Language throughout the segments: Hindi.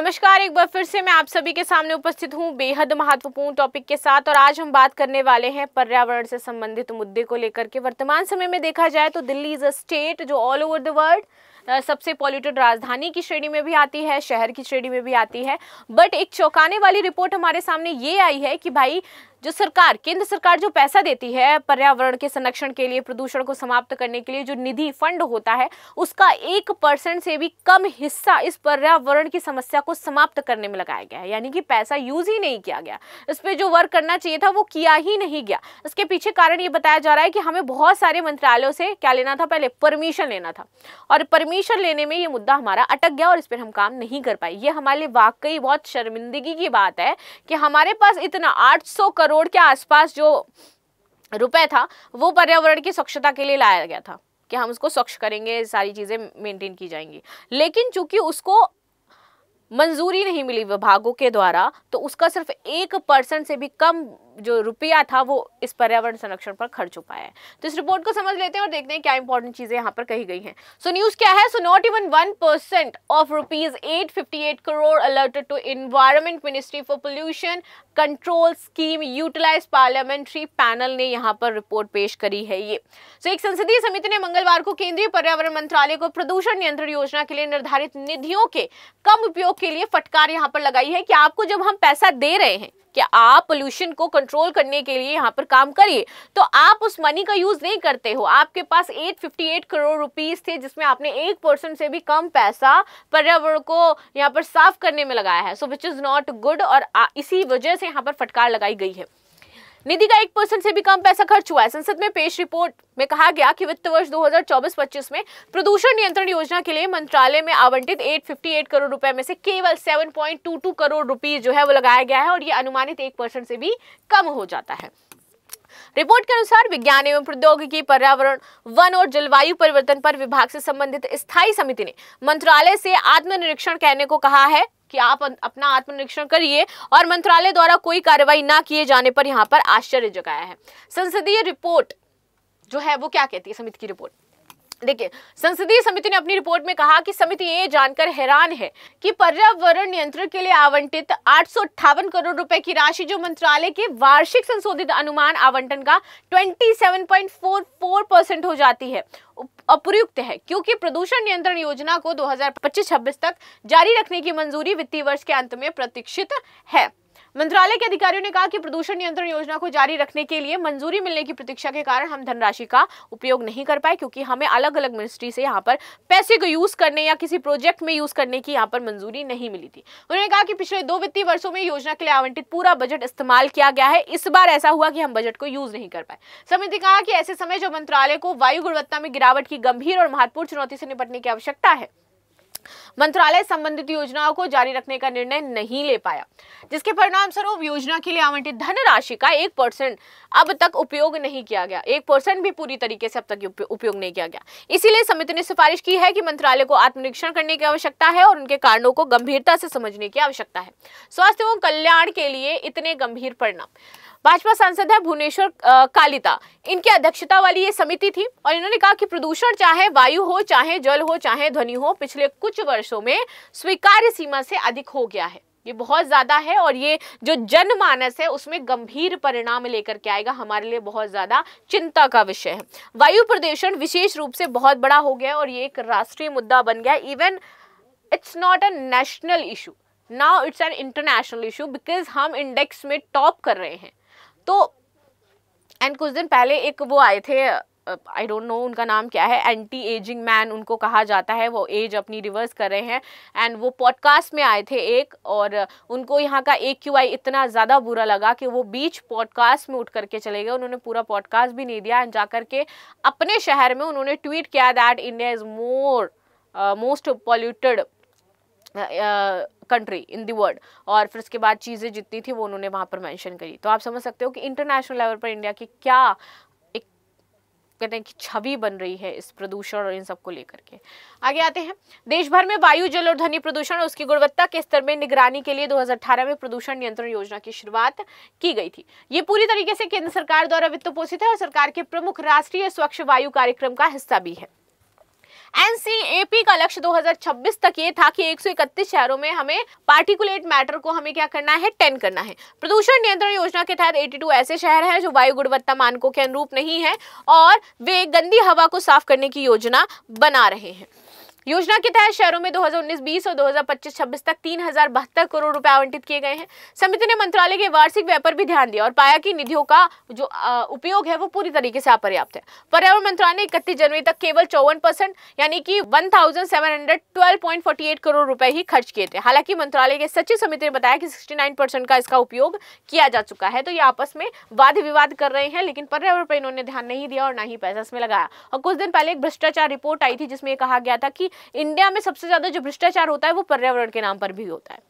नमस्कार, एक बार फिर से मैं आप सभी के सामने उपस्थित हूँ बेहद महत्वपूर्ण टॉपिक के साथ। और आज हम बात करने वाले हैं पर्यावरण से संबंधित मुद्दे को लेकर के। वर्तमान समय में देखा जाए तो दिल्ली इज अ स्टेट जो ऑल ओवर द वर्ल्ड सबसे पॉल्यूटेड राजधानी की श्रेणी में भी आती है, शहर की श्रेणी में भी आती है। बट एक चौंकाने वाली रिपोर्ट हमारे सामने ये आई है कि भाई जो सरकार, केंद्र सरकार जो पैसा देती है पर्यावरण के संरक्षण के लिए, प्रदूषण को समाप्त करने के लिए, जो निधि फंड होता है, उसका 1% से भी कम हिस्सा इस पर्यावरण की समस्या को समाप्त करने में लगाया गया है। यानी कि पैसा यूज ही नहीं किया गया, इस पे जो वर्क करना चाहिए था वो किया ही नहीं गया। इसके पीछे कारण ये बताया जा रहा है कि हमें बहुत सारे मंत्रालयों से क्या लेना था, पहले परमिशन लेना था, और परमिशन लेने में ये मुद्दा हमारा अटक गया और इस पर हम काम नहीं कर पाए। ये हमारे लिए वाकई बहुत शर्मिंदगी की बात है कि हमारे पास इतना 800 करोड़ के आसपास जो रुपए था वो पर्यावरण की स्वच्छता के लिए लाया गया था कि हम उसको स्वच्छ करेंगे, सारी चीजें मेंटेन की जाएंगी। लेकिन चूंकि उसको मंजूरी नहीं मिली विभागों के द्वारा, तो उसका सिर्फ 1% से भी कम जो रुपया था वो इस पर्यावरण संरक्षण पर खर्च हो पाया है। तो इस रिपोर्ट को समझ लेते हैं और देखते हैं क्या इंपॉर्टेंट चीजें यहाँ पर कही गई हैं। सो न्यूज क्या है? So not even 1% of ₹858 crore allotted to environment ministry for pollution control scheme utilise parliamentary panel ने यहाँ पर रिपोर्ट पेश करी है। ये एक संसदीय समिति ने मंगलवार को केंद्रीय पर्यावरण मंत्रालय को प्रदूषण नियंत्रण योजना के लिए निर्धारित निधियों के कम उपयोग के लिए फटकार यहाँ पर लगाई है कि आपको जब हम पैसा दे रहे हैं कि आप पोल्यूशन को कंट्रोल करने के लिए यहाँ पर काम करिए, तो आप उस मनी का यूज नहीं करते हो। आपके पास 858 करोड़ रुपीस थे जिसमें आपने 1% से भी कम पैसा पर्यावरण को यहाँ पर साफ करने में लगाया है। सो विच इज नॉट गुड, और इसी वजह से यहाँ पर फटकार लगाई गई है। निधि का 1% से भी कम पैसा खर्च हुआ है। संसद में पेश रिपोर्ट में कहा गया कि वित्त वर्ष 2024-25 में प्रदूषण नियंत्रण योजना के लिए मंत्रालय में आवंटित 858 करोड़ रुपए में से केवल 7.22 करोड़ रुपए जो है वो लगाया गया है, और ये अनुमानित 1% से भी कम हो जाता है। रिपोर्ट के अनुसार विज्ञान एवं प्रौद्योगिकी, पर्यावरण, वन और जलवायु परिवर्तन पर विभाग से संबंधित स्थायी समिति ने मंत्रालय से आत्मनिरीक्षण करने को कहा है कि आप अपना आत्मनिरीक्षण करिए, और मंत्रालय द्वारा कोई कार्रवाई ना किए जाने पर यहां पर आश्चर्य जगाया है। संसदीय रिपोर्ट जो है वो क्या कहती है, समिति की रिपोर्ट देखिए। संसदीय समिति ने अपनी रिपोर्ट में कहा कि समिति ये जानकर हैरान है कि पर्यावरण नियंत्रण के लिए आवंटित 858 करोड़ रुपए की राशि जो मंत्रालय के वार्षिक संशोधित अनुमान आवंटन का 27.44% हो जाती है, अप्रयुक्त है, क्योंकि प्रदूषण नियंत्रण योजना को 2025-26 तक जारी रखने की मंजूरी वित्तीय वर्ष के अंत में प्रतीक्षित है। मंत्रालय के अधिकारियों ने कहा कि प्रदूषण नियंत्रण योजना को जारी रखने के लिए मंजूरी मिलने की प्रतीक्षा के कारण हम धनराशि का उपयोग नहीं कर पाए, क्योंकि हमें अलग अलग मिनिस्ट्री से यहाँ पर पैसे को यूज करने या किसी प्रोजेक्ट में यूज करने की यहाँ पर मंजूरी नहीं मिली थी। उन्होंने कहा कि पिछले 2 वित्तीय वर्षों में योजना के लिए आवंटित पूरा बजट इस्तेमाल किया गया है, इस बार ऐसा हुआ कि हम बजट को यूज नहीं कर पाए। समिति कहा कि ऐसे समय जो मंत्रालय को वायु गुणवत्ता में गिरावट की गंभीर और महत्वपूर्ण चुनौती से निपटने की आवश्यकता है, मंत्रालय संबंधित योजनाओं को जारी रखने का निर्णय नहीं ले पाया, जिसके परिणाम स्वरूप योजना के लिए आवंटित धनराशि का 1% अब तक उपयोग नहीं किया गया। 1% भी पूरी तरीके से अब तक उपयोग नहीं किया गया। इसीलिए समिति ने सिफारिश की है कि मंत्रालय को आत्मनिरीक्षण करने की आवश्यकता है और उनके कारणों को गंभीरता से समझने की आवश्यकता है। स्वास्थ्य एवं कल्याण के लिए इतने गंभीर परिणाम। भाजपा सांसद है भुवनेश्वर कालिता, इनकी अध्यक्षता वाली ये समिति थी, और इन्होंने कहा कि प्रदूषण चाहे वायु हो, चाहे जल हो, चाहे ध्वनि हो, पिछले कुछ वर्षों में स्वीकार्य सीमा से अधिक हो गया है। ये बहुत ज्यादा है, और ये जो जनमानस है उसमें गंभीर परिणाम लेकर के आएगा, हमारे लिए बहुत ज्यादा चिंता का विषय है। वायु प्रदूषण विशेष रूप से बहुत बड़ा हो गया और ये एक राष्ट्रीय मुद्दा बन गया। Even it's not a national issue, now it's an international issue, because हम इंडेक्स में टॉप कर रहे हैं। तो एंड कुछ दिन पहले एक वो आए थे, आई डोंट नो उनका नाम क्या है, एंटी एजिंग मैन उनको कहा जाता है, वो एज अपनी रिवर्स कर रहे हैं, एंड वो पॉडकास्ट में आए थे एक, और उनको यहाँ का AQI इतना ज़्यादा बुरा लगा कि वो बीच पॉडकास्ट में उठ करके चले गए। उन्होंने पूरा पॉडकास्ट भी नहीं दिया, एंड जा करके अपने शहर में उन्होंने ट्वीट किया that India is most polluted country in the world, और फिर उसके बाद चीज़ें जितनी थी वो उन्होंने वहाँ पर मेंशन करी। तो आप समझ सकते हो कि इंटरनेशनल लेवल पर इंडिया की क्या एक कहते हैं कि छवि बन रही है इस प्रदूषण और इन सब को लेकर के। आगे आते हैं। देश भर में वायु, जल और ध्वनि प्रदूषण और उसकी गुणवत्ता के स्तर में निगरानी के लिए 2018 में प्रदूषण नियंत्रण योजना की शुरुआत की गई थी। ये पूरी तरीके से केंद्र सरकार द्वारा वित्त पोषित है और सरकार के प्रमुख राष्ट्रीय स्वच्छ वायु कार्यक्रम का हिस्सा भी है। एनसीएपी का लक्ष्य 2026 तक ये था कि 131 शहरों में हमें पार्टिकुलेट मैटर को हमें क्या करना है, 10 करना है। प्रदूषण नियंत्रण योजना के तहत 82 ऐसे शहर हैं जो वायु गुणवत्ता मानकों के अनुरूप नहीं है और वे गंदी हवा को साफ करने की योजना बना रहे हैं। योजना के तहत शहरों में 2019-20 और 2025-26 तक 3072 करोड़ रुपए आवंटित किए गए हैं। समिति ने मंत्रालय के वार्षिक व्यय पर भी ध्यान दिया और पाया कि निधियों का जो उपयोग है वो पूरी तरीके से अपर्याप्त है। पर्यावरण मंत्रालय ने 31 जनवरी तक केवल 54% यानी कि 1712.48 करोड़ रुपए ही खर्च किए थे। हालांकि मंत्रालय के सचिव समिति ने बताया कि 69% का इसका उपयोग किया जा चुका है। तो ये आपस में वाद विवाद कर रहे हैं, लेकिन पर्यावरण पर इन्होंने ध्यान नहीं दिया और ना ही पैसा इसमें लगाया। और कुछ दिन पहले एक भ्रष्टाचार रिपोर्ट आई थी जिसमें कहा गया था कि इंडिया में सबसे ज्यादा जो भ्रष्टाचार होता है वो पर्यावरण के नाम पर भी होता है,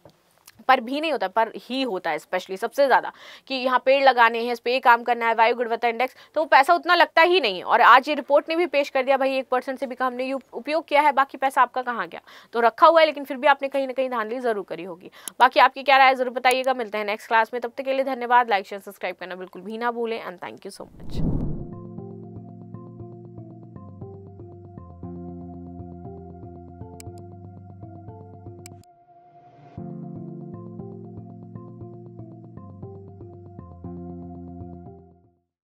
पर भी नहीं होता, पर ही होता है स्पेशली सबसे ज्यादा, कि यहाँ पेड़ लगाने हैं, इस पे काम करना है, वायु गुणवत्ता इंडेक्स, तो वो पैसा उतना लगता ही नहीं है। और आज ये रिपोर्ट ने भी पेश कर दिया, भाई 1% से भी कम हमने उपयोग किया है, बाकी पैसा आपका कहाँ गया, तो रखा हुआ है, लेकिन फिर भी आपने कहीं ना कहीं धांधली जरूर करी होगी। बाकी आपकी क्या राय है जरूर बताइएगा। मिलते हैं नेक्स्ट क्लास में, तब तक के लिए धन्यवाद। लाइक शेयर सब्सक्राइब करना बिल्कुल भी ना भूलें and thank you so much.